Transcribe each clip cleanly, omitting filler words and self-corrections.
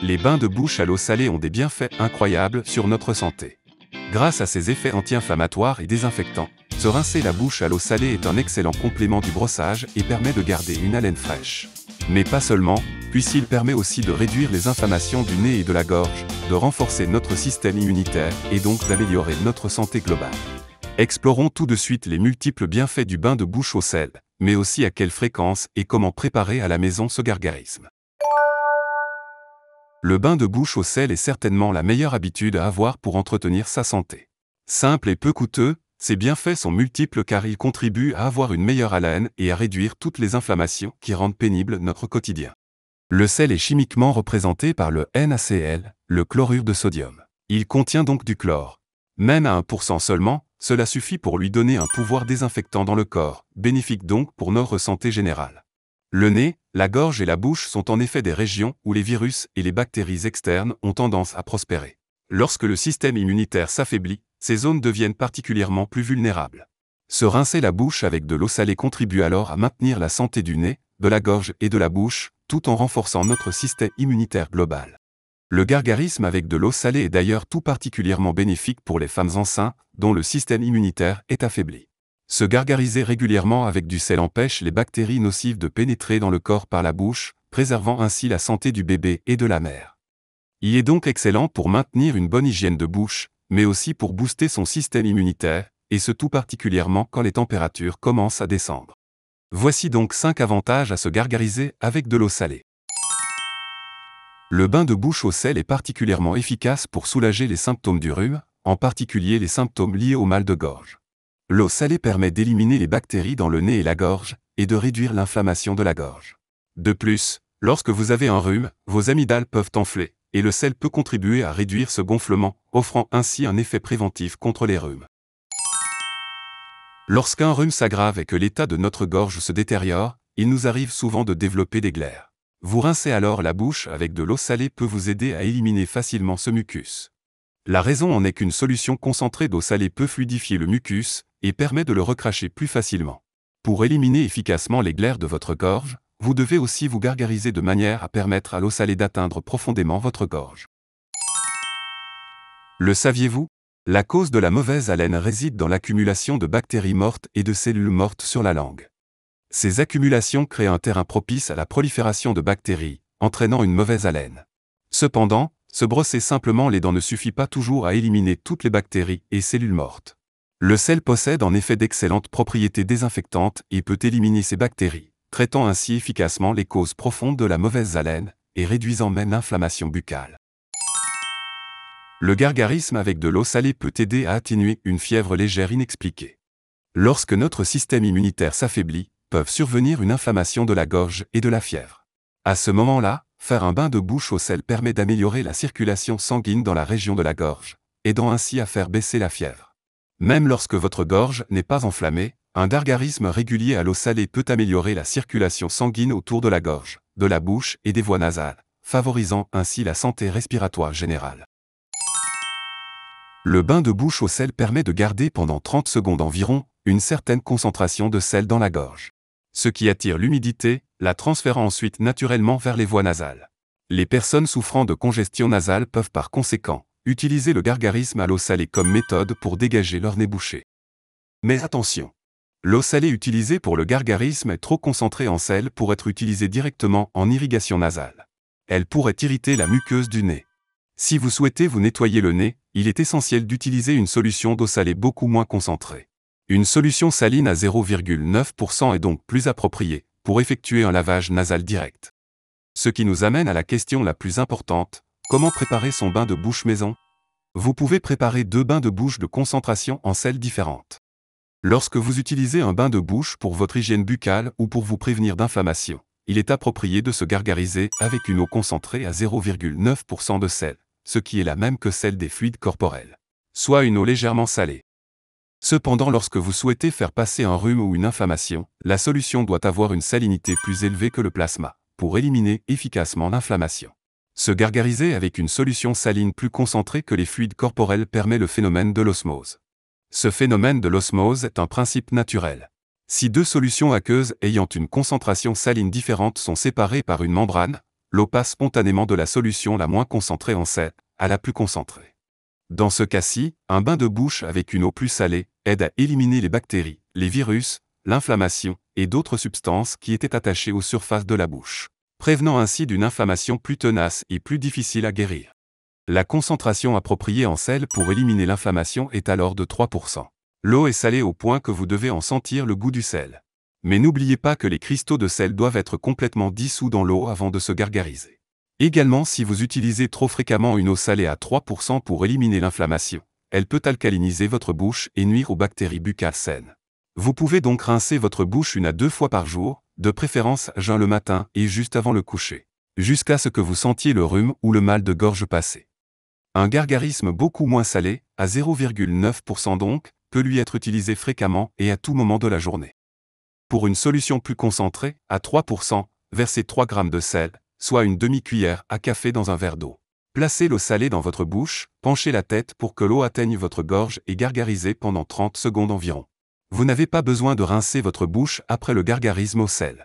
Les bains de bouche à l'eau salée ont des bienfaits incroyables sur notre santé. Grâce à ses effets anti-inflammatoires et désinfectants, se rincer la bouche à l'eau salée est un excellent complément du brossage et permet de garder une haleine fraîche. Mais pas seulement, puisqu'il permet aussi de réduire les inflammations du nez et de la gorge, de renforcer notre système immunitaire et donc d'améliorer notre santé globale. Explorons tout de suite les multiples bienfaits du bain de bouche au sel, mais aussi à quelle fréquence et comment préparer à la maison ce gargarisme. Le bain de bouche au sel est certainement la meilleure habitude à avoir pour entretenir sa santé. Simple et peu coûteux, ses bienfaits sont multiples car il contribue à avoir une meilleure haleine et à réduire toutes les inflammations qui rendent pénible notre quotidien. Le sel est chimiquement représenté par le NaCl, le chlorure de sodium. Il contient donc du chlore. Même à 1% seulement, cela suffit pour lui donner un pouvoir désinfectant dans le corps, bénéfique donc pour notre santé générale. Le nez, la gorge et la bouche sont en effet des régions où les virus et les bactéries externes ont tendance à prospérer. Lorsque le système immunitaire s'affaiblit, ces zones deviennent particulièrement plus vulnérables. Se rincer la bouche avec de l'eau salée contribue alors à maintenir la santé du nez, de la gorge et de la bouche, tout en renforçant notre système immunitaire global. Le gargarisme avec de l'eau salée est d'ailleurs tout particulièrement bénéfique pour les femmes enceintes, dont le système immunitaire est affaibli. Se gargariser régulièrement avec du sel empêche les bactéries nocives de pénétrer dans le corps par la bouche, préservant ainsi la santé du bébé et de la mère. Il est donc excellent pour maintenir une bonne hygiène de bouche, mais aussi pour booster son système immunitaire, et ce tout particulièrement quand les températures commencent à descendre. Voici donc 5 avantages à se gargariser avec de l'eau salée. Le bain de bouche au sel est particulièrement efficace pour soulager les symptômes du rhume, en particulier les symptômes liés au mal de gorge. L'eau salée permet d'éliminer les bactéries dans le nez et la gorge, et de réduire l'inflammation de la gorge. De plus, lorsque vous avez un rhume, vos amygdales peuvent enfler, et le sel peut contribuer à réduire ce gonflement, offrant ainsi un effet préventif contre les rhumes. Lorsqu'un rhume s'aggrave et que l'état de notre gorge se détériore, il nous arrive souvent de développer des glaires. Vous rincez alors la bouche avec de l'eau salée peut vous aider à éliminer facilement ce mucus. La raison en est qu'une solution concentrée d'eau salée peut fluidifier le mucus et permet de le recracher plus facilement. Pour éliminer efficacement les glaires de votre gorge, vous devez aussi vous gargariser de manière à permettre à l'eau salée d'atteindre profondément votre gorge. Le saviez-vous? La cause de la mauvaise haleine réside dans l'accumulation de bactéries mortes et de cellules mortes sur la langue. Ces accumulations créent un terrain propice à la prolifération de bactéries, entraînant une mauvaise haleine. Cependant, se brosser simplement les dents ne suffit pas toujours à éliminer toutes les bactéries et cellules mortes. Le sel possède en effet d'excellentes propriétés désinfectantes et peut éliminer ces bactéries, traitant ainsi efficacement les causes profondes de la mauvaise haleine et réduisant même l'inflammation buccale. Le gargarisme avec de l'eau salée peut aider à atténuer une fièvre légère inexpliquée. Lorsque notre système immunitaire s'affaiblit, peuvent survenir une inflammation de la gorge et de la fièvre. À ce moment-là, faire un bain de bouche au sel permet d'améliorer la circulation sanguine dans la région de la gorge, aidant ainsi à faire baisser la fièvre. Même lorsque votre gorge n'est pas enflammée, un gargarisme régulier à l'eau salée peut améliorer la circulation sanguine autour de la gorge, de la bouche et des voies nasales, favorisant ainsi la santé respiratoire générale. Le bain de bouche au sel permet de garder pendant 30 secondes environ une certaine concentration de sel dans la gorge. Ce qui attire l'humidité, la transférant ensuite naturellement vers les voies nasales. Les personnes souffrant de congestion nasale peuvent par conséquent utiliser le gargarisme à l'eau salée comme méthode pour dégager leur nez bouché. Mais attention! L'eau salée utilisée pour le gargarisme est trop concentrée en sel pour être utilisée directement en irrigation nasale. Elle pourrait irriter la muqueuse du nez. Si vous souhaitez vous nettoyer le nez, il est essentiel d'utiliser une solution d'eau salée beaucoup moins concentrée. Une solution saline à 0,9% est donc plus appropriée pour effectuer un lavage nasal direct. Ce qui nous amène à la question la plus importante, comment préparer son bain de bouche maison? Vous pouvez préparer 2 bains de bouche de concentration en sel différentes. Lorsque vous utilisez un bain de bouche pour votre hygiène buccale ou pour vous prévenir d'inflammation, il est approprié de se gargariser avec une eau concentrée à 0,9% de sel, ce qui est la même que celle des fluides corporels, soit une eau légèrement salée. Cependant, lorsque vous souhaitez faire passer un rhume ou une inflammation, la solution doit avoir une salinité plus élevée que le plasma, pour éliminer efficacement l'inflammation. Se gargariser avec une solution saline plus concentrée que les fluides corporels permet le phénomène de l'osmose. Ce phénomène de l'osmose est un principe naturel. Si 2 solutions aqueuses ayant une concentration saline différente sont séparées par une membrane, l'eau passe spontanément de la solution la moins concentrée en sel à la plus concentrée. Dans ce cas-ci, un bain de bouche avec une eau plus salée aide à éliminer les bactéries, les virus, l'inflammation et d'autres substances qui étaient attachées aux surfaces de la bouche, prévenant ainsi d'une inflammation plus tenace et plus difficile à guérir. La concentration appropriée en sel pour éliminer l'inflammation est alors de 3%. L'eau est salée au point que vous devez en sentir le goût du sel. Mais n'oubliez pas que les cristaux de sel doivent être complètement dissous dans l'eau avant de se gargariser. Également, si vous utilisez trop fréquemment une eau salée à 3% pour éliminer l'inflammation, elle peut alcaliniser votre bouche et nuire aux bactéries buccales saines. Vous pouvez donc rincer votre bouche 1 à 2 fois par jour, de préférence à jeun le matin et juste avant le coucher, jusqu'à ce que vous sentiez le rhume ou le mal de gorge passer. Un gargarisme beaucoup moins salé, à 0,9% donc, peut lui être utilisé fréquemment et à tout moment de la journée. Pour une solution plus concentrée, à 3%, versez 3 g de sel, soit une demi-cuillère à café dans un verre d'eau. Placez l'eau salée dans votre bouche, penchez la tête pour que l'eau atteigne votre gorge et gargarisez pendant 30 secondes environ. Vous n'avez pas besoin de rincer votre bouche après le gargarisme au sel.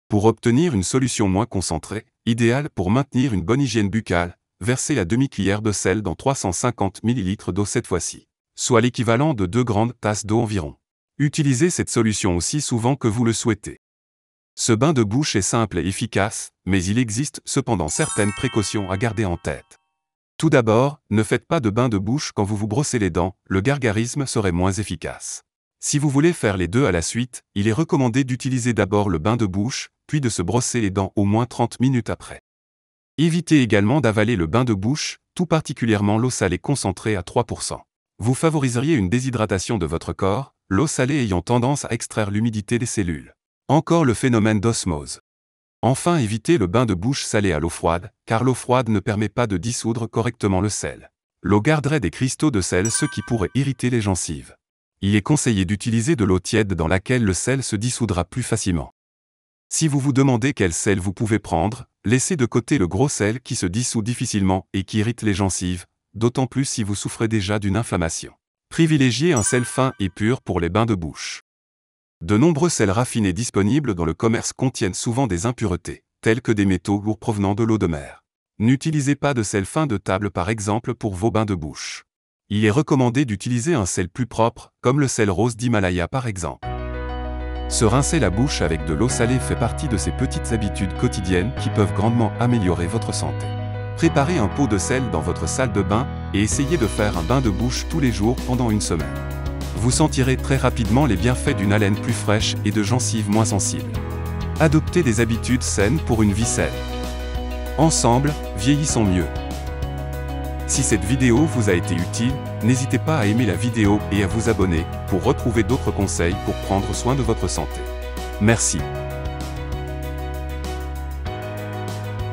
Pour obtenir une solution moins concentrée, idéale pour maintenir une bonne hygiène buccale, versez la demi-cuillère de sel dans 350 ml d'eau cette fois-ci, soit l'équivalent de 2 grandes tasses d'eau environ. Utilisez cette solution aussi souvent que vous le souhaitez. Ce bain de bouche est simple et efficace, mais il existe cependant certaines précautions à garder en tête. Tout d'abord, ne faites pas de bain de bouche quand vous vous brossez les dents, le gargarisme serait moins efficace. Si vous voulez faire les deux à la suite, il est recommandé d'utiliser d'abord le bain de bouche, puis de se brosser les dents au moins 30 minutes après. Évitez également d'avaler le bain de bouche, tout particulièrement l'eau salée concentrée à 3%. Vous favoriseriez une déshydratation de votre corps, l'eau salée ayant tendance à extraire l'humidité des cellules. Encore le phénomène d'osmose. Enfin, évitez le bain de bouche salé à l'eau froide, car l'eau froide ne permet pas de dissoudre correctement le sel. L'eau garderait des cristaux de sel, ce qui pourrait irriter les gencives. Il est conseillé d'utiliser de l'eau tiède dans laquelle le sel se dissoudra plus facilement. Si vous vous demandez quel sel vous pouvez prendre, laissez de côté le gros sel qui se dissout difficilement et qui irrite les gencives, d'autant plus si vous souffrez déjà d'une inflammation. Privilégiez un sel fin et pur pour les bains de bouche. De nombreux sels raffinés disponibles dans le commerce contiennent souvent des impuretés, telles que des métaux lourds provenant de l'eau de mer. N'utilisez pas de sel fin de table par exemple pour vos bains de bouche. Il est recommandé d'utiliser un sel plus propre, comme le sel rose d'Himalaya par exemple. Se rincer la bouche avec de l'eau salée fait partie de ces petites habitudes quotidiennes qui peuvent grandement améliorer votre santé. Préparez un pot de sel dans votre salle de bain et essayez de faire un bain de bouche tous les jours pendant une semaine. Vous sentirez très rapidement les bienfaits d'une haleine plus fraîche et de gencives moins sensibles. Adoptez des habitudes saines pour une vie saine. Ensemble, vieillissons mieux. Si cette vidéo vous a été utile, n'hésitez pas à aimer la vidéo et à vous abonner pour retrouver d'autres conseils pour prendre soin de votre santé. Merci.